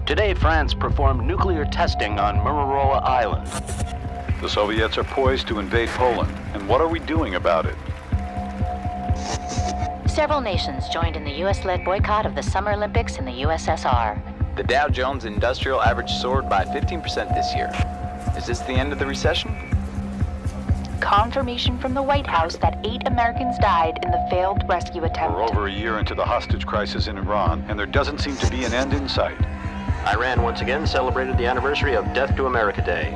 Today, France performed nuclear testing on Mururoa Island. The Soviets are poised to invade Poland, and what are we doing about it? Several nations joined in the U.S.-led boycott of the Summer Olympics in the USSR. The Dow Jones Industrial Average soared by 15% this year. Is this the end of the recession? Confirmation from the White House that 8 Americans died in the failed rescue attempt. We're over a year into the hostage crisis in Iran, and there doesn't seem to be an end in sight. Iran once again celebrated the anniversary of Death to America Day.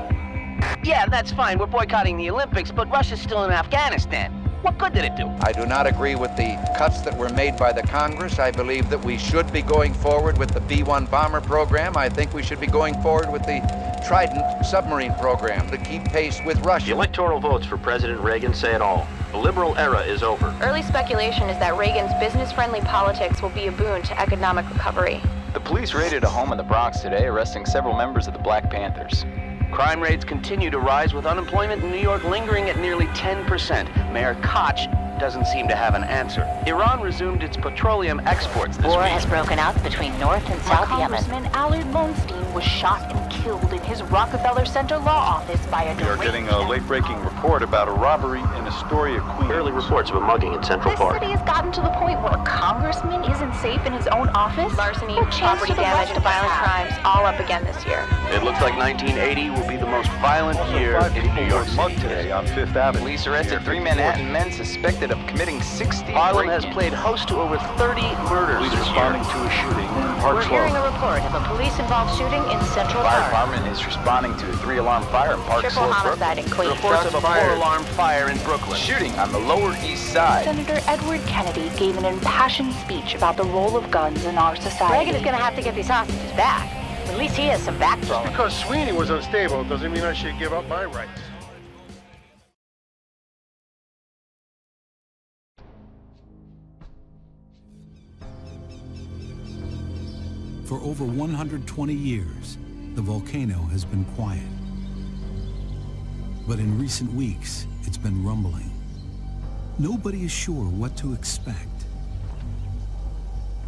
Yeah, that's fine. We're boycotting the Olympics, but Russia's still in Afghanistan. What good did it do? I do not agree with the cuts that were made by the Congress. I believe that we should be going forward with the B-1 bomber program. I think we should be going forward with the Trident submarine program to keep pace with Russia. The electoral votes for President Reagan say it all. The liberal era is over. Early speculation is that Reagan's business-friendly politics will be a boon to economic recovery. The police raided a home in the Bronx today, arresting several members of the Black Panthers. Crime rates continue to rise, with unemployment in New York lingering at nearly 10%. Mayor Koch doesn't seem to have an answer. Iran resumed its petroleum exports this War week. has broken out between North and South Yemen. Congressman Allard Lowenstein was shot and killed in his Rockefeller Center law office by a We are getting a late-breaking report about a robbery in Astoria, Queens. Early reports of a mugging in Central This Park. city has gotten to the point where a congressman isn't safe in his own office. Larceny, What chance property do the damage, and Russians violent have? crimes all up again this year. It looks like 1980 will be the most violent year Five in people New York were mugged City. today on Fifth Avenue. Police arrested 3 Manhattan men suspected of committing 60 Harlem has break-ins. played host to over 30 murders Police this responding year. to a shooting in Park We're hearing Slope. a report of a police-involved shooting in Central Fire Park. department is responding to a 3-alarm fire in Park Triple Slope, homicide in Queens. Reports of a Shots fired. 4-alarm fire in Brooklyn. Shooting on the Lower East Side. Senator Edward Kennedy gave an impassioned speech about the role of guns in our society. Reagan is going to have to get these hostages back. At least he has some backbone. Because Sweeney was unstable doesn't mean I should give up my rights. For over 120 years, the volcano has been quiet. But in recent weeks, it's been rumbling. Nobody is sure what to expect.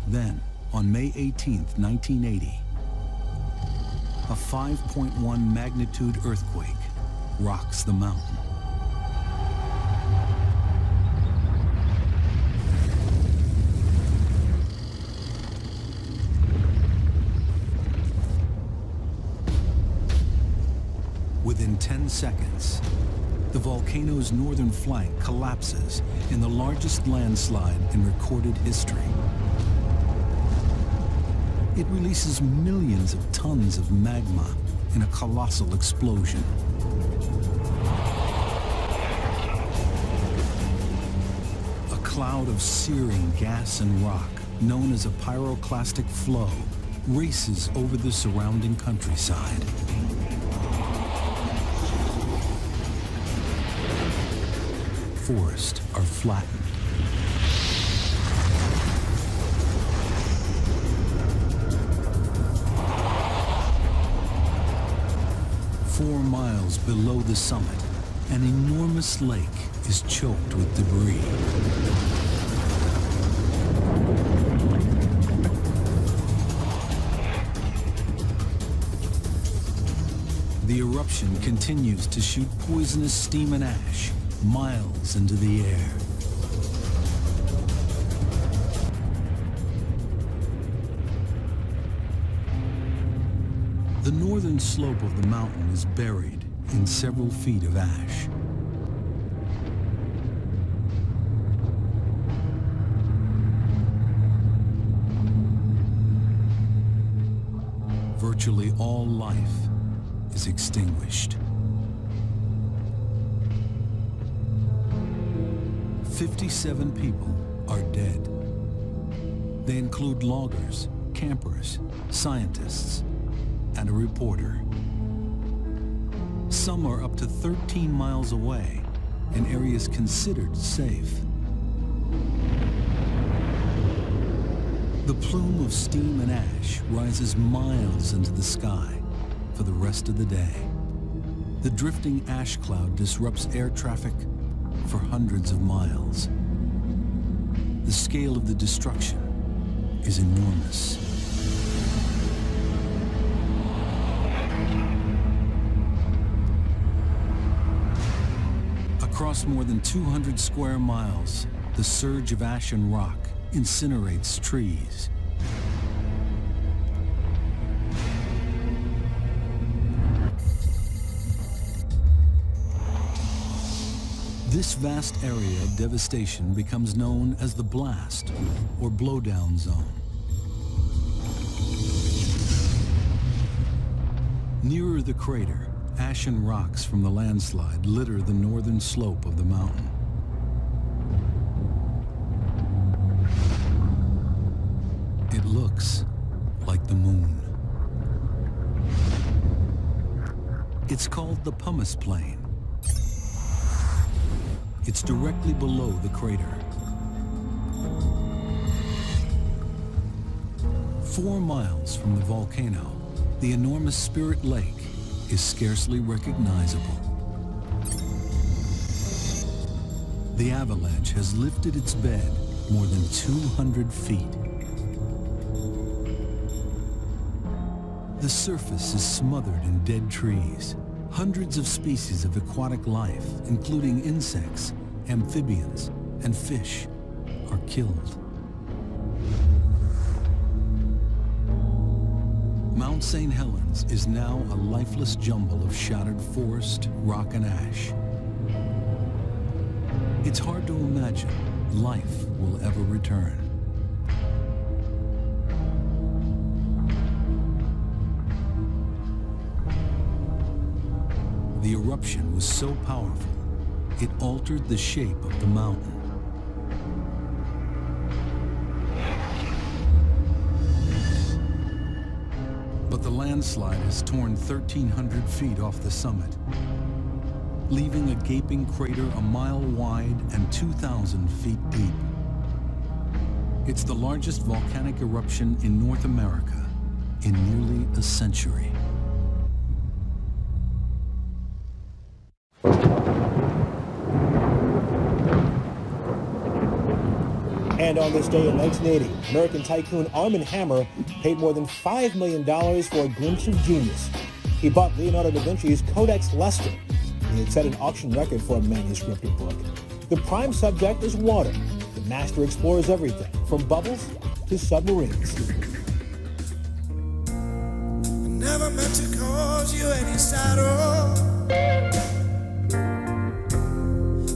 Then, on May 18th, 1980, a 5.1 magnitude earthquake rocks the mountain. Within 10 seconds, the volcano's northern flank collapses in the largest landslide in recorded history. It releases millions of tons of magma in a colossal explosion. A cloud of searing gas and rock, known as a pyroclastic flow, races over the surrounding countryside. Forests are flattened. Four miles below the summit, an enormous lake is choked with debris. The eruption continues to shoot poisonous steam and ash miles into the air. The northern slope of the mountain is buried in several feet of ash. Virtually all life is extinguished. 57 people are dead. They include loggers, campers, scientists, and a reporter. Some are up to 13 miles away in areas considered safe. The plume of steam and ash rises miles into the sky for the rest of the day. The drifting ash cloud disrupts air traffic for hundreds of miles. The scale of the destruction is enormous. Across more than 200 square miles, the surge of ash and rock incinerates trees. This vast area of devastation becomes known as the blast or blowdown zone. Nearer the crater, ash and rocks from the landslide litter the northern slope of the mountain. It looks like the moon. It's called the Pumice Plain. It's directly below the crater. 4 miles from the volcano, the enormous Spirit Lake is scarcely recognizable. The avalanche has lifted its bed more than 200 feet. The surface is smothered in dead trees. Hundreds of species of aquatic life, including insects, amphibians, and fish, are killed. Mount St. Helens is now a lifeless jumble of shattered forest, rock, and ash. It's hard to imagine life will ever return. The eruption was so powerful, it altered the shape of the mountain. But the landslide has torn 1,300 feet off the summit, leaving a gaping crater a mile wide and 2,000 feet deep. It's the largest volcanic eruption in North America in nearly a century. And on this day in 1980, American tycoon Armand Hammer paid more than $5 million for a glimpse of genius. He bought Leonardo da Vinci's Codex Leicester. He had set an auction record for a manuscripted book. The prime subject is water. The master explores everything, from bubbles to submarines. I never meant to cause you any sorrow.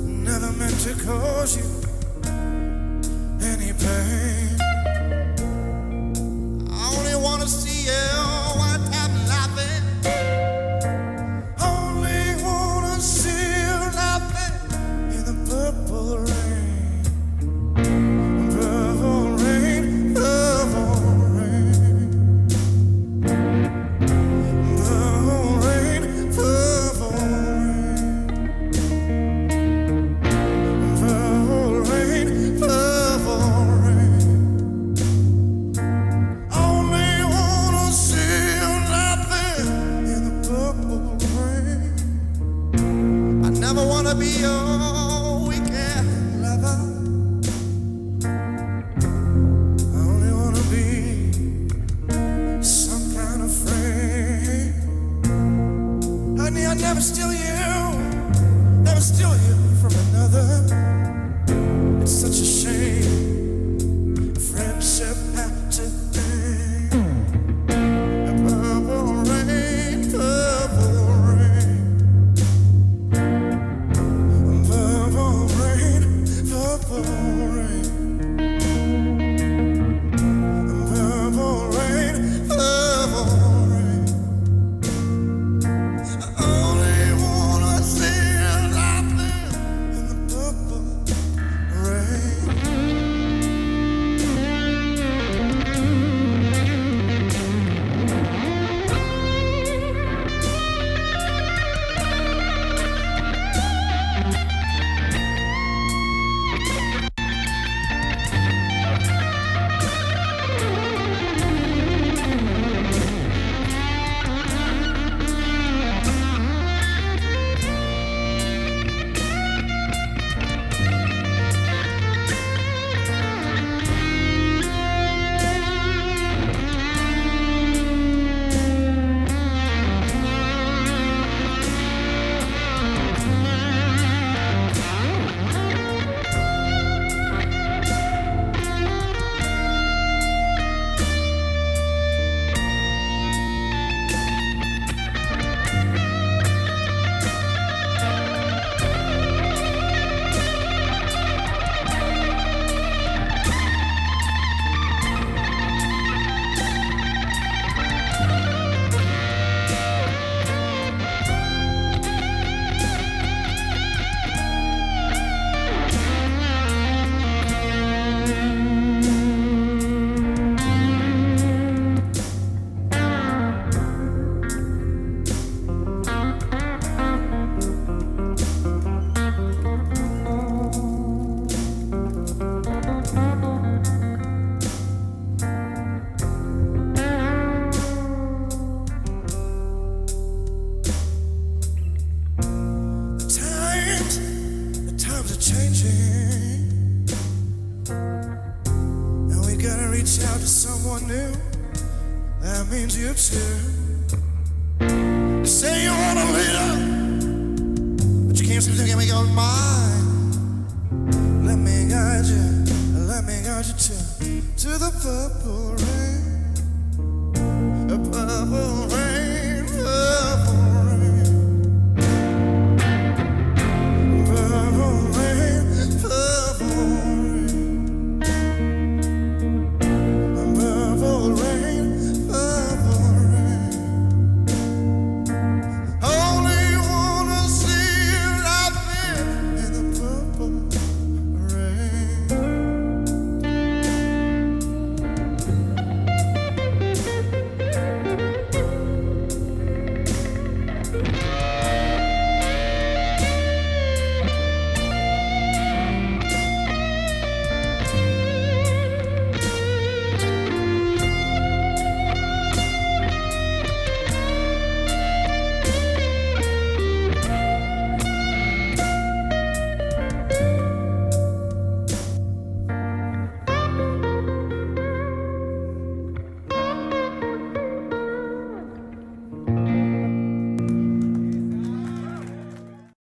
Never meant to cause you any pain. I only want to see you one time laughing. Only want to see you laughing in the purple rain. Purple rain, purple rain. Purple rain, purple rain. Purple rain, purple rain. Only wanna see you laughing in the purple rain. I never wanna be your weekend lover. I only wanna be some kind of friend. Honey, I never steal you from another. It's such a shame. Friendship had to end. Purple rain, purple rain. Purple rain, purple rain. Purple rain, purple rain. I only wanna see you laughing in the purple rain. someone new, that means you too. You say you want a leader, but you can't seem to make your mind. Let me guide you to the purple rain, the purple rain.